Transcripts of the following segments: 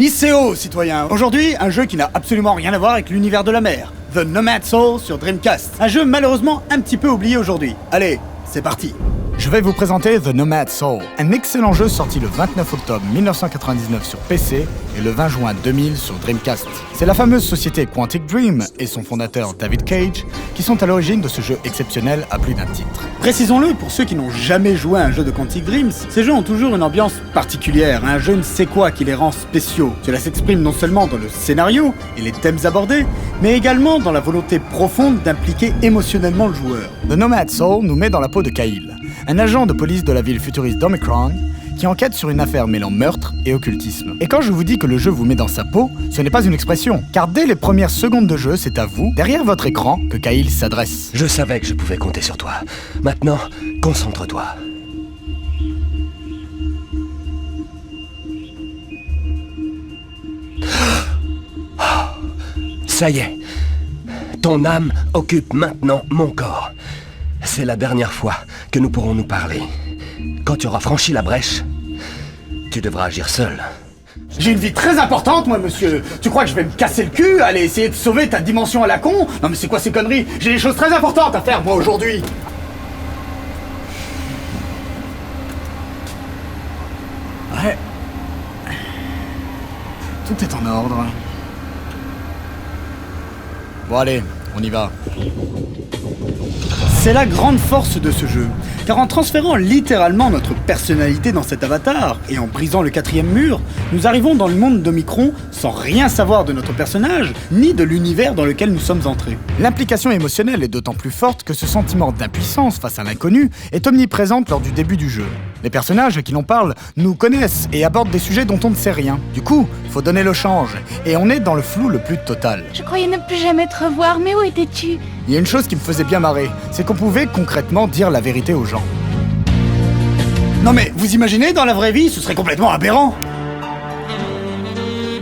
ICO, citoyens. Aujourd'hui, un jeu qui n'a absolument rien à voir avec l'univers de la mer. The Nomad Soul sur Dreamcast. Un jeu malheureusement un petit peu oublié aujourd'hui. Allez, c'est parti. Je vais vous présenter The Nomad Soul, un excellent jeu sorti le 29 octobre 1999 sur PC et le 20 juin 2000 sur Dreamcast. C'est la fameuse société Quantic Dream et son fondateur David Cage qui sont à l'origine de ce jeu exceptionnel à plus d'un titre. Précisons-le, pour ceux qui n'ont jamais joué à un jeu de Quantic Dream, ces jeux ont toujours une ambiance particulière, un je ne sais quoi qui les rend spéciaux. Cela s'exprime non seulement dans le scénario et les thèmes abordés, mais également dans la volonté profonde d'impliquer émotionnellement le joueur. The Nomad Soul nous met dans la peau de Kyle, un agent de police de la ville futuriste d'Omicron qui enquête sur une affaire mêlant meurtre et occultisme. Et quand je vous dis que le jeu vous met dans sa peau, ce n'est pas une expression, car dès les premières secondes de jeu, c'est à vous, derrière votre écran, que Kyle s'adresse. Je savais que je pouvais compter sur toi. Maintenant, concentre-toi. Ça y est. Ton âme occupe maintenant mon corps. C'est la dernière fois que nous pourrons nous parler. Quand tu auras franchi la brèche, tu devras agir seul. J'ai une vie très importante, moi, monsieur. Tu crois que je vais me casser le cul, aller essayer de sauver ta dimension à la con? Non mais c'est quoi ces conneries? J'ai des choses très importantes à faire, moi, aujourd'hui. Ouais. Tout est en ordre. Bon allez, on y va. C'est la grande force de ce jeu, car en transférant littéralement notre personnalité dans cet avatar, et en brisant le 4e mur, nous arrivons dans le monde d'Omicron sans rien savoir de notre personnage, ni de l'univers dans lequel nous sommes entrés. L'implication émotionnelle est d'autant plus forte que ce sentiment d'impuissance face à l'inconnu est omniprésente lors du début du jeu. Les personnages à qui l'on parle nous connaissent et abordent des sujets dont on ne sait rien. Du coup, faut donner le change, et on est dans le flou le plus total. Je croyais ne plus jamais te revoir, mais où étais-tu? Il y a une chose qui me faisait bien marrer, c'est qu'on pouvait concrètement dire la vérité aux gens. Non mais, vous imaginez, dans la vraie vie, ce serait complètement aberrant.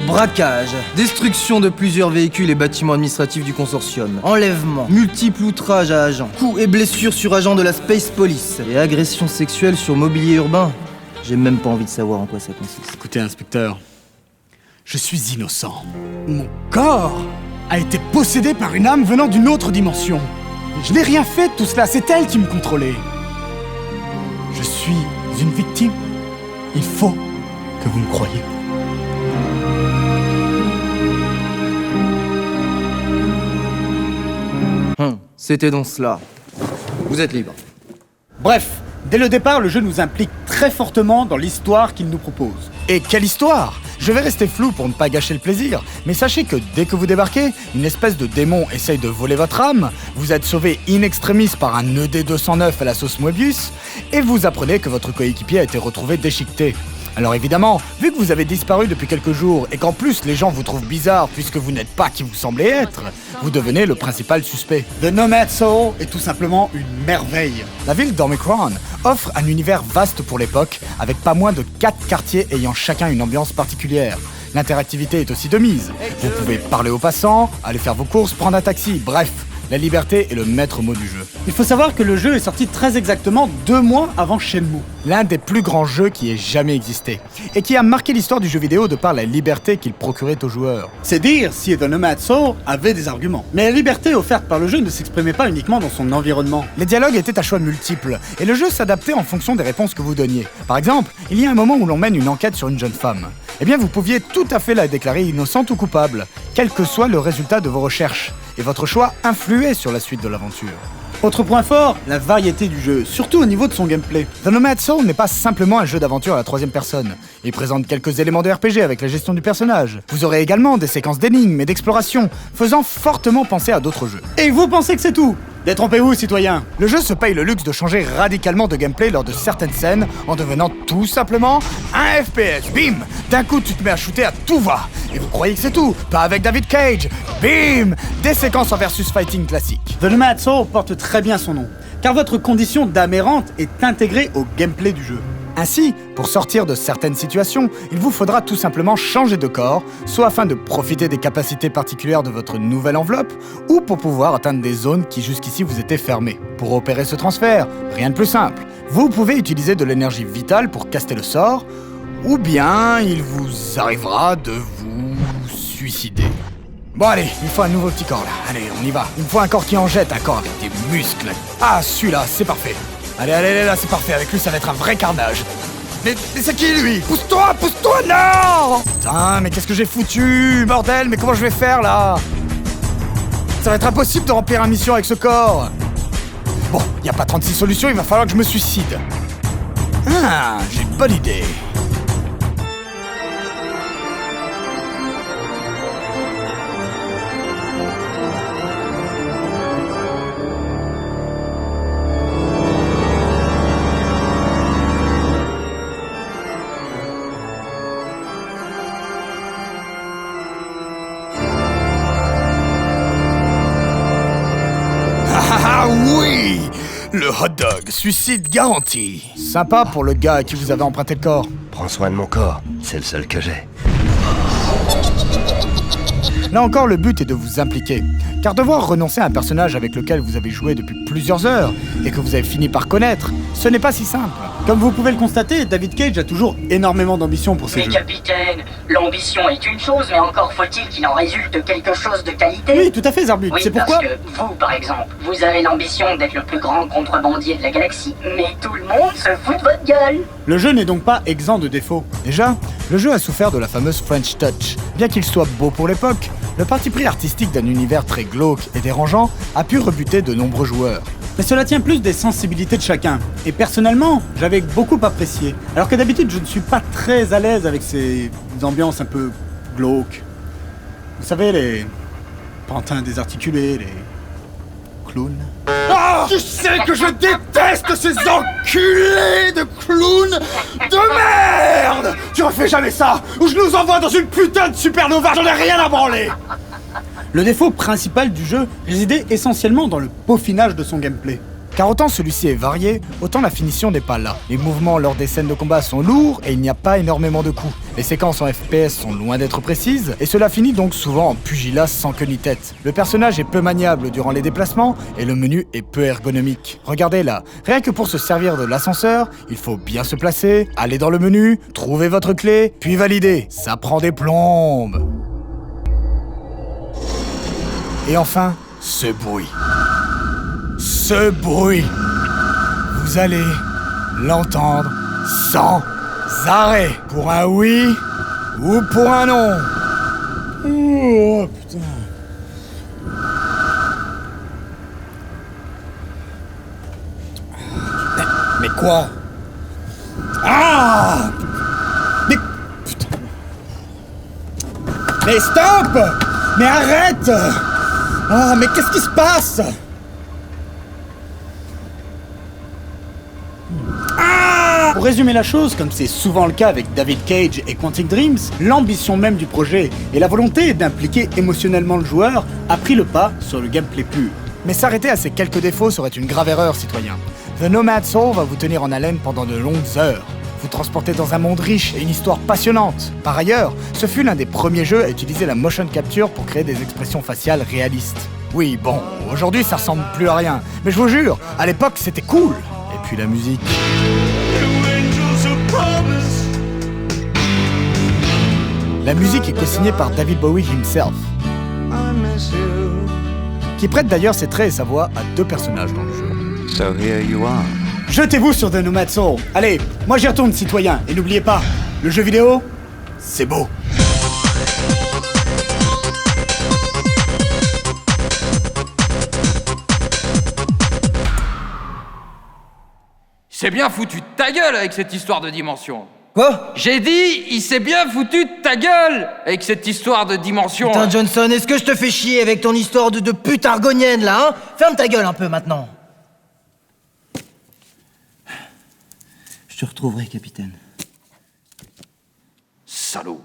Braquage, destruction de plusieurs véhicules et bâtiments administratifs du consortium, enlèvement, multiples outrages à agents, coups et blessures sur agents de la Space Police, et agressions sexuelles sur mobilier urbain. J'ai même pas envie de savoir en quoi ça consiste. Écoutez, inspecteur, je suis innocent. Mon corps a été possédé par une âme venant d'une autre dimension. Je n'ai rien fait de tout cela, c'est elle qui me contrôlait. Je suis une victime. Il faut que vous me croyiez. C'était donc cela. Vous êtes libre. Bref, dès le départ, le jeu nous implique très fortement dans l'histoire qu'il nous propose. Et quelle histoire! Je vais rester flou pour ne pas gâcher le plaisir, mais sachez que dès que vous débarquez, une espèce de démon essaye de voler votre âme, vous êtes sauvé in extremis par un ED209 à la sauce Moebius, et vous apprenez que votre coéquipier a été retrouvé déchiqueté. Alors évidemment, vu que vous avez disparu depuis quelques jours et qu'en plus les gens vous trouvent bizarre puisque vous n'êtes pas qui vous semblez être, vous devenez le principal suspect. The Nomad Soul est tout simplement une merveille. La ville d'Omicron offre un univers vaste pour l'époque, avec pas moins de 4 quartiers ayant chacun une ambiance particulière. L'interactivité est aussi de mise. Vous pouvez parler aux passants, aller faire vos courses, prendre un taxi, bref. La liberté est le maître mot du jeu. Il faut savoir que le jeu est sorti très exactement 2 mois avant Shenmue. L'un des plus grands jeux qui ait jamais existé. Et qui a marqué l'histoire du jeu vidéo de par la liberté qu'il procurait aux joueurs. C'est dire si The Nomad Soul avait des arguments. Mais la liberté offerte par le jeu ne s'exprimait pas uniquement dans son environnement. Les dialogues étaient à choix multiples, et le jeu s'adaptait en fonction des réponses que vous donniez. Par exemple, il y a un moment où l'on mène une enquête sur une jeune femme. Eh bien, vous pouviez tout à fait la déclarer innocente ou coupable, quel que soit le résultat de vos recherches. Et votre choix influait sur la suite de l'aventure. Autre point fort, la variété du jeu, surtout au niveau de son gameplay. The Nomad Soul n'est pas simplement un jeu d'aventure à la 3e personne. Il présente quelques éléments de RPG avec la gestion du personnage. Vous aurez également des séquences d'énigmes et d'exploration, faisant fortement penser à d'autres jeux. Et vous pensez que c'est tout? Détrompez-vous, citoyens. Le jeu se paye le luxe de changer radicalement de gameplay lors de certaines scènes en devenant tout simplement un FPS. Bim! D'un coup, tu te mets à shooter à tout va. Et vous croyez que c'est tout? Pas avec David Cage. Bim! Des séquences en versus fighting classique. The Nomad Soul porte très bien son nom, car votre condition d'âme errante est intégrée au gameplay du jeu. Ainsi, pour sortir de certaines situations, il vous faudra tout simplement changer de corps, soit afin de profiter des capacités particulières de votre nouvelle enveloppe, ou pour pouvoir atteindre des zones qui jusqu'ici vous étaient fermées. Pour opérer ce transfert, rien de plus simple. Vous pouvez utiliser de l'énergie vitale pour caster le sort, ou bien il vous arrivera de vous suicider. Bon allez, il faut un nouveau petit corps là. Allez, on y va. Il me faut un corps qui en jette, un corps avec des muscles. Ah, celui-là, c'est parfait. Allez, là, c'est parfait. Avec lui, ça va être un vrai carnage. Mais c'est qui lui? Pousse-toi, non! Putain, mais qu'est-ce que j'ai foutu? Bordel, mais comment je vais faire là? Ça va être impossible de remplir une mission avec ce corps. Bon, y a pas 36 solutions, il va falloir que je me suicide. Ah, j'ai une bonne idée. Ah oui! Le hot dog, suicide garanti. Sympa pour le gars à qui vous avez emprunté le corps. Prends soin de mon corps, c'est le seul que j'ai. Là encore, le but est de vous impliquer. Car devoir renoncer à un personnage avec lequel vous avez joué depuis plusieurs heures et que vous avez fini par connaître, ce n'est pas si simple. Comme vous pouvez le constater, David Cage a toujours énormément d'ambition pour ses Mais jeux. capitaine, l'ambition est une chose, mais encore faut-il qu'il en résulte quelque chose de qualité. Oui, tout à fait, Zarbut. Oui, C'est pourquoi... parce que vous, par exemple, vous avez l'ambition d'être le plus grand contrebandier de la galaxie, mais tout le monde se fout de votre gueule. Le jeu n'est donc pas exempt de défauts. Déjà, le jeu a souffert de la fameuse French Touch. Bien qu'il soit beau pour l'époque, le parti pris artistique d'un univers très glauque et dérangeant a pu rebuter de nombreux joueurs. Mais cela tient plus des sensibilités de chacun. Et personnellement, j'avais beaucoup apprécié. Alors que d'habitude, je ne suis pas très à l'aise avec ces ambiances un peu glauques. Vous savez, les pantins désarticulés, les clowns. Ah, tu sais que je déteste ces enculés de clowns de merde! Tu refais jamais ça, ou je nous envoie dans une putain de supernova, j'en ai rien à branler! Le défaut principal du jeu résidait essentiellement dans le peaufinage de son gameplay. Car autant celui-ci est varié, autant la finition n'est pas là. Les mouvements lors des scènes de combat sont lourds et il n'y a pas énormément de coups. Les séquences en FPS sont loin d'être précises, et cela finit donc souvent en pugilat sans queue ni tête. Le personnage est peu maniable durant les déplacements, et le menu est peu ergonomique. Regardez là, rien que pour se servir de l'ascenseur, il faut bien se placer, aller dans le menu, trouver votre clé, puis valider. Ça prend des plombes. Et enfin, ce bruit. Ce bruit. Vous allez l'entendre sans arrêt. Pour un oui ou pour un non. Oh putain. Mais quoi? Ah! Mais putain. Mais stop! Mais arrête! Ah, mais qu'est-ce qui se passe? Pour résumer la chose, comme c'est souvent le cas avec David Cage et Quantic Dreams, l'ambition même du projet et la volonté d'impliquer émotionnellement le joueur a pris le pas sur le gameplay pur. Mais s'arrêter à ces quelques défauts serait une grave erreur, citoyen. The Nomad Soul va vous tenir en haleine pendant de longues heures. Vous transporter dans un monde riche et une histoire passionnante. Par ailleurs, ce fut l'un des premiers jeux à utiliser la motion capture pour créer des expressions faciales réalistes. Oui, bon, aujourd'hui ça ressemble plus à rien, mais je vous jure, à l'époque c'était cool. Et puis la musique. La musique est co-signée par David Bowie himself, qui prête d'ailleurs ses traits et sa voix à deux personnages dans le jeu. So here you are. Jetez-vous sur The Nomad Soul. Allez, moi j'y retourne, citoyen. Et n'oubliez pas, le jeu vidéo, c'est beau. C'est bien foutu de ta gueule avec cette histoire de dimension. Quoi? J'ai dit, il s'est bien foutu de ta gueule avec cette histoire de dimension. Putain, Johnson, est-ce que je te fais chier avec ton histoire de pute argonienne, là, hein? Ferme ta gueule un peu, maintenant. Je te retrouverai, capitaine. Salaud.